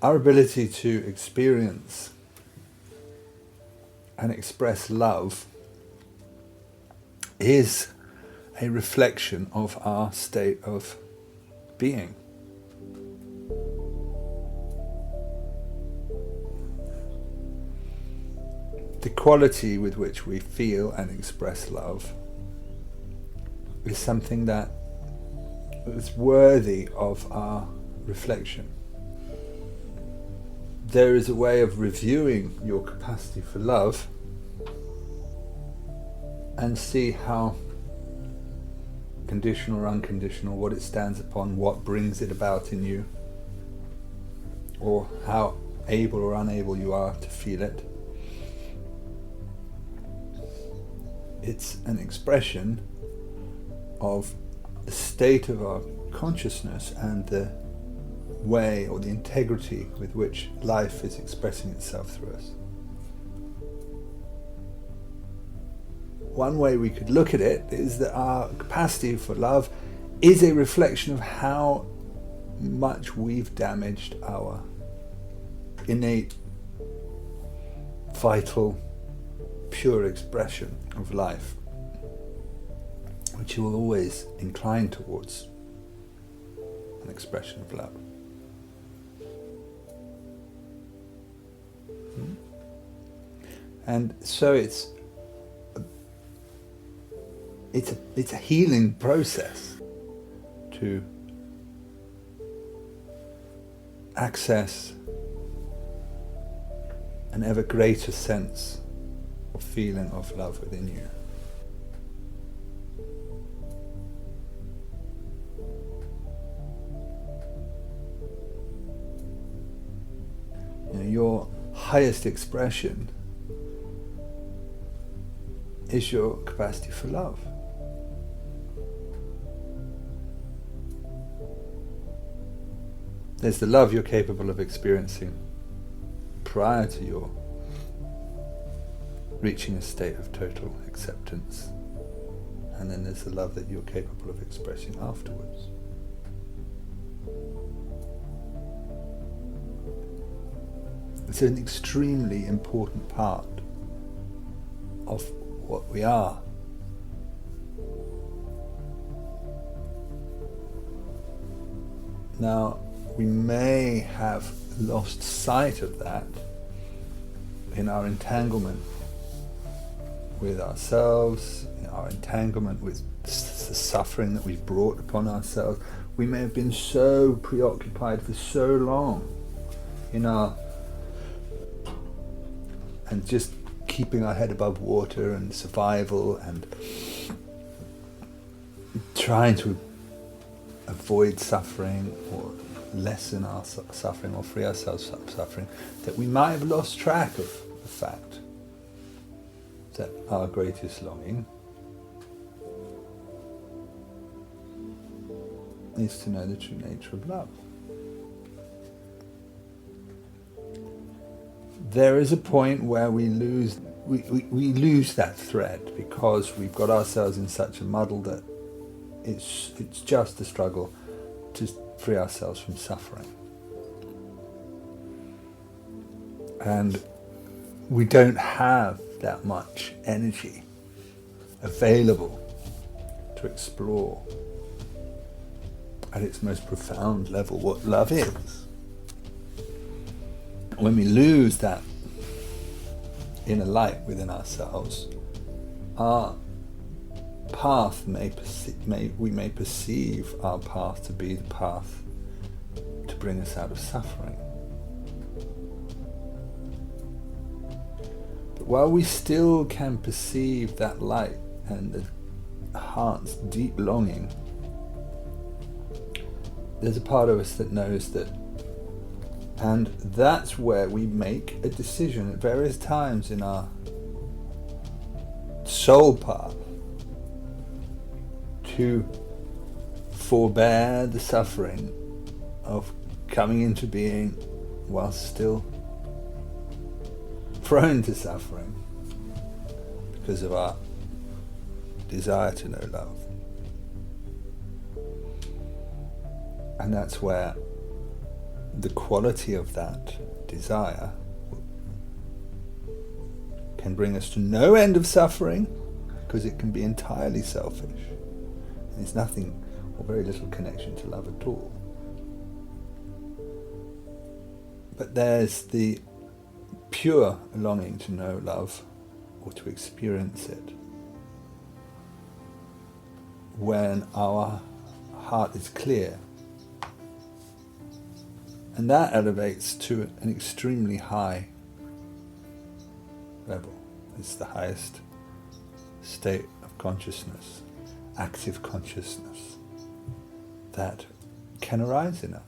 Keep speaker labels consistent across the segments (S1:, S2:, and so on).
S1: Our ability to experience and express love is a reflection of our state of being. The quality with which we feel and express love is something that is worthy of our reflection. There is a way of reviewing your capacity for love and see how conditional or unconditional, what it stands upon, what brings it about in you, or how able or unable you are to feel it. It's an expression of the state of our consciousness and the way or the integrity with which life is expressing itself through us. One way we could look at it is that our capacity for love is a reflection of how much we've damaged our innate, vital, pure expression of life, which will always incline towards an expression of love. And so it's a healing process to access an ever greater sense of feeling of love within you. Your highest expression is your capacity for love. There's the love you're capable of experiencing prior to your reaching a state of total acceptance, and then there's the love that you're capable of expressing afterwards. It's an extremely important part of what we are. Now, we may have lost sight of that in our entanglement with ourselves, in our entanglement with the suffering that we've brought upon ourselves. We may have been so preoccupied for so long in our and just keeping our head above water and survival and trying to avoid suffering or lessen our suffering or free ourselves from suffering, that we might have lost track of the fact that our greatest longing is to know the true nature of love. There is a point where we lose that thread because we've got ourselves in such a muddle that it's just a struggle to free ourselves from suffering. And we don't have that much energy available to explore at its most profound level what love is. When we lose that inner light within ourselves, our path we may perceive our path to be the path to bring us out of suffering. But while we still can perceive that light and the heart's deep longing, there's a part of us that knows that. And that's where we make a decision at various times in our soul path to forbear the suffering of coming into being while still prone to suffering because of our desire to know love. And that's where the quality of that desire can bring us to no end of suffering, because it can be entirely selfish. And there's nothing or very little connection to love at all. But there's the pure longing to know love or to experience it, when our heart is clear. And that elevates to an extremely high level. It's the highest state of consciousness, active consciousness, that can arise in us.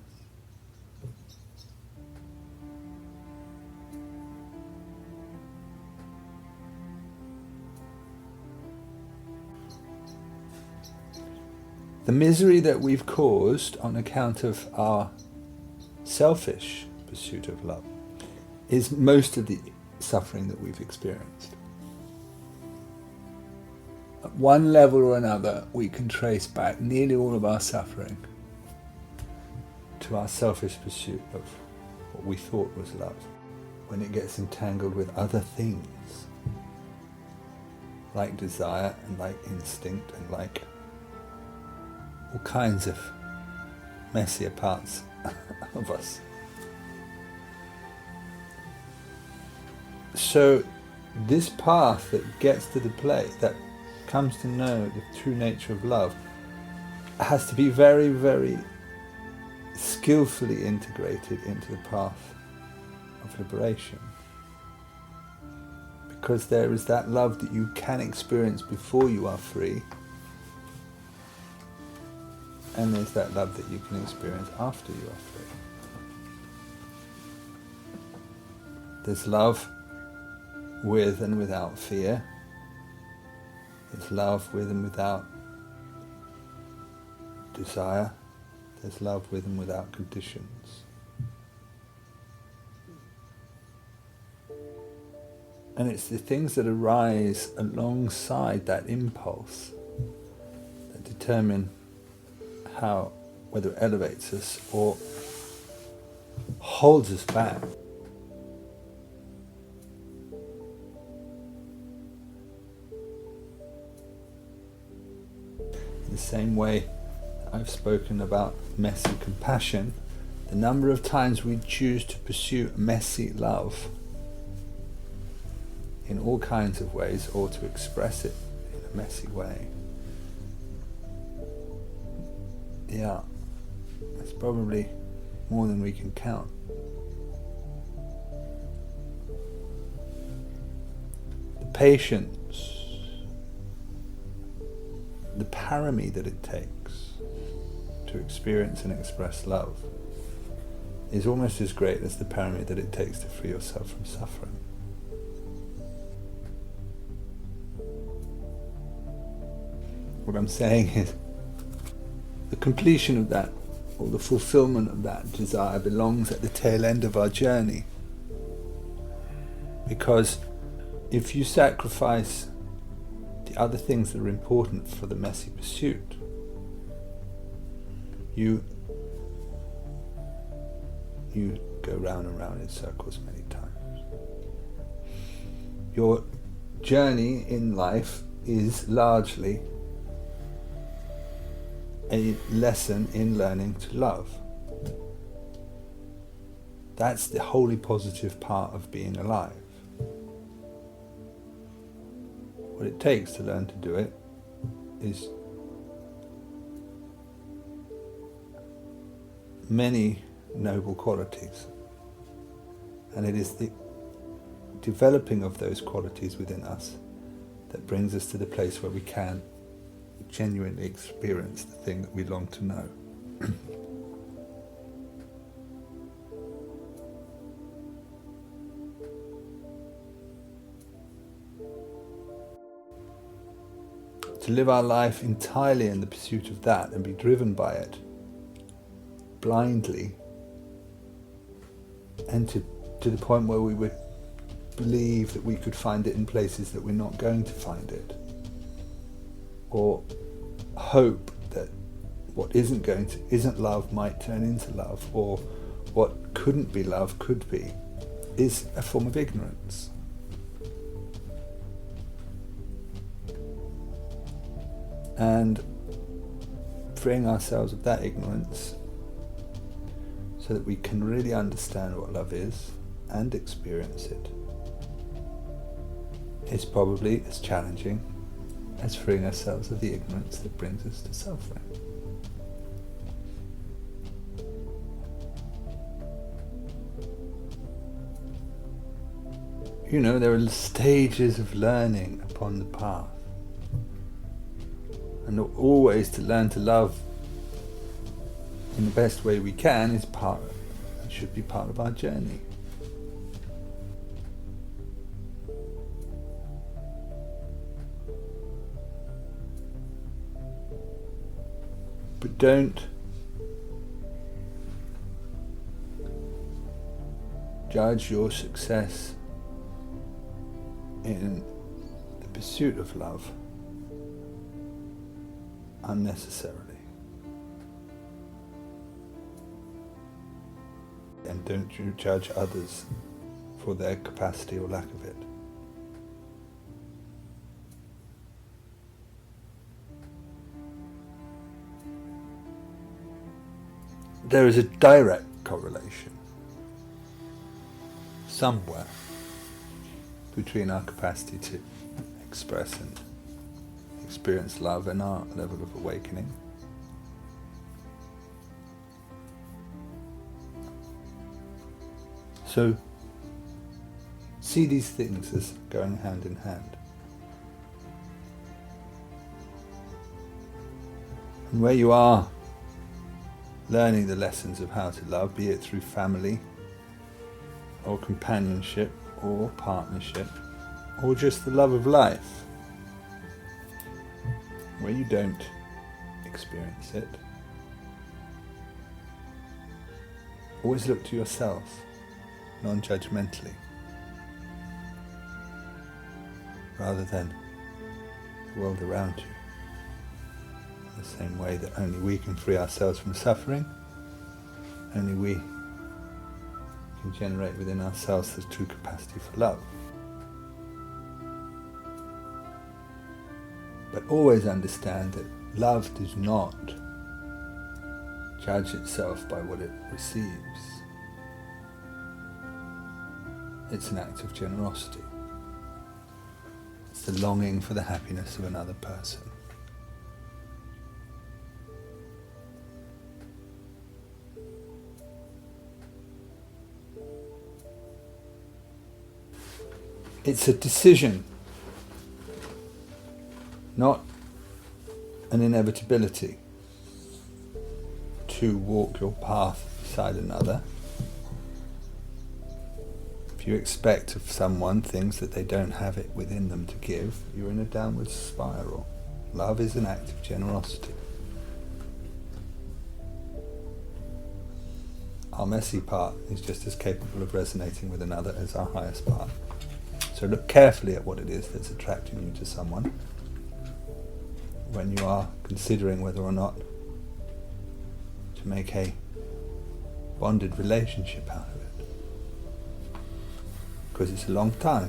S1: The misery that we've caused on account of our selfish pursuit of love is most of the suffering that we've experienced. At one level or another, we can trace back nearly all of our suffering to our selfish pursuit of what we thought was love, when it gets entangled with other things, like desire and like instinct and like all kinds of messier parts of us. So this path that gets to the place, that comes to know the true nature of love, has to be very, very skillfully integrated into the path of liberation. Because there is that love that you can experience before you are free, and there's that love that you can experience after you are free. There's love with and without fear. There's love with and without desire. There's love with and without conditions. And it's the things that arise alongside that impulse that determine how, whether it elevates us or holds us back. In the same way I've spoken about messy compassion, the number of times we choose to pursue messy love in all kinds of ways, or to express it in a messy way, yeah, it's probably more than we can count. The patience, the parami that it takes to experience and express love is almost as great as the parami that it takes to free yourself from suffering. What I'm saying is, the completion of that, or the fulfillment of that desire, belongs at the tail end of our journey. Because if you sacrifice the other things that are important for the messy pursuit, you go round and round in circles many times. Your journey in life is largely a lesson in learning to love. That's the wholly positive part of being alive. What it takes to learn to do it is many noble qualities. And it is the developing of those qualities within us that brings us to the place where we can genuinely experience the thing that we long to know. To live our life entirely in the pursuit of that and be driven by it blindly, and to the point where we would believe that we could find it in places that we're not going to find it, or hope that what isn't love might turn into love, or what couldn't be love could be, is a form of ignorance. And freeing ourselves of that ignorance so that we can really understand what love is and experience it is probably as challenging as freeing ourselves of the ignorance that brings us to suffering. You know, there are stages of learning upon the path. And always to learn to love in the best way we can is should be part of our journey. But don't judge your success in the pursuit of love unnecessarily. And don't you judge others for their capacity or lack of it. There is a direct correlation somewhere between our capacity to express and experience love and our level of awakening. So see these things as going hand in hand. And where you are learning the lessons of how to love, be it through family or companionship or partnership or just the love of life, where you don't experience it, always look to yourself non-judgmentally, rather than the world around you. In the same way that only we can free ourselves from suffering, only we can generate within ourselves the true capacity for love. But always understand that love does not judge itself by what it receives. It's an act of generosity. It's the longing for the happiness of another person. It's a decision, not an inevitability, to walk your path beside another. If you expect of someone things that they don't have it within them to give, you're in a downward spiral. Love is an act of generosity. Our messy part is just as capable of resonating with another as our highest part. So look carefully at what it is that's attracting you to someone when you are considering whether or not to make a bonded relationship out of it. Because it's a long time,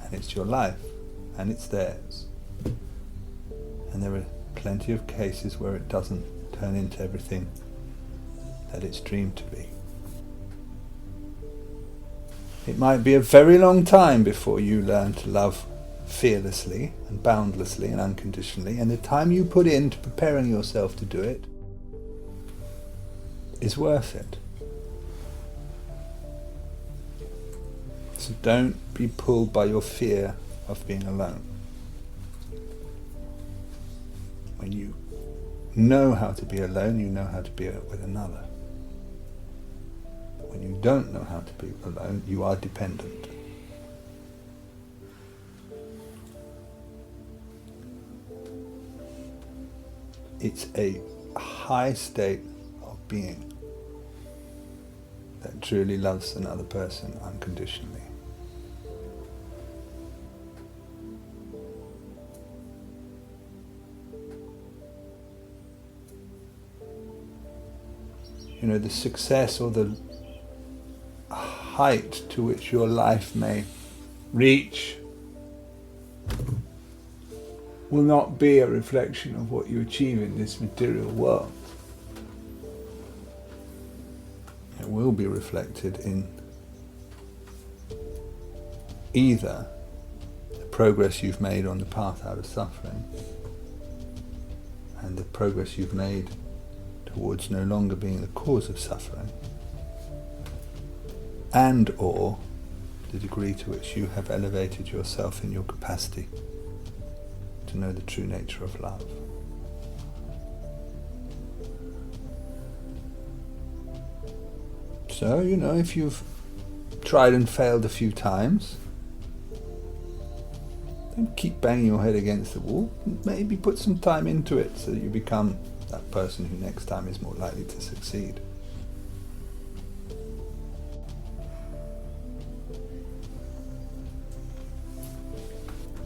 S1: and it's your life, and it's theirs. And there are plenty of cases where it doesn't turn into everything that it's dreamed to be. It might be a very long time before you learn to love fearlessly and boundlessly and unconditionally, and the time you put into preparing yourself to do it is worth it. So don't be pulled by your fear of being alone. When you know how to be alone, you know how to be with another. When you don't know how to be alone, you are dependent. It's a high state of being that truly loves another person unconditionally. the success or the height to which your life may reach will not be a reflection of what you achieve in this material world. It will be reflected in either the progress you've made on the path out of suffering and the progress you've made towards no longer being the cause of suffering, and or the degree to which you have elevated yourself in your capacity to know the true nature of love. So, if you've tried and failed a few times, don't keep banging your head against the wall. Maybe put some time into it so that you become that person who next time is more likely to succeed.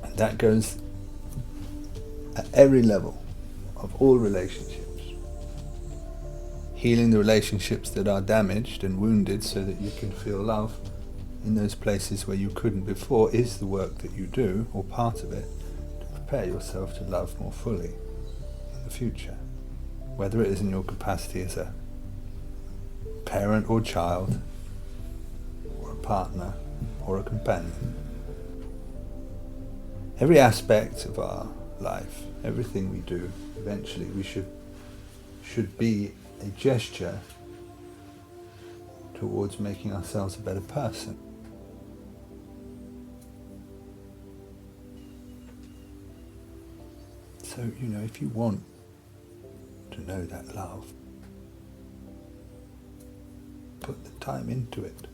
S1: And that goes at every level of all relationships. Healing the relationships that are damaged and wounded so that you can feel love in those places where you couldn't before is the work that you do, or part of it, to prepare yourself to love more fully in the future, whether it is in your capacity as a parent or child, or a partner, or a companion. Every aspect of our life, everything we do, eventually we should be a gesture towards making ourselves a better person. So, if you want to know that love, put the time into it.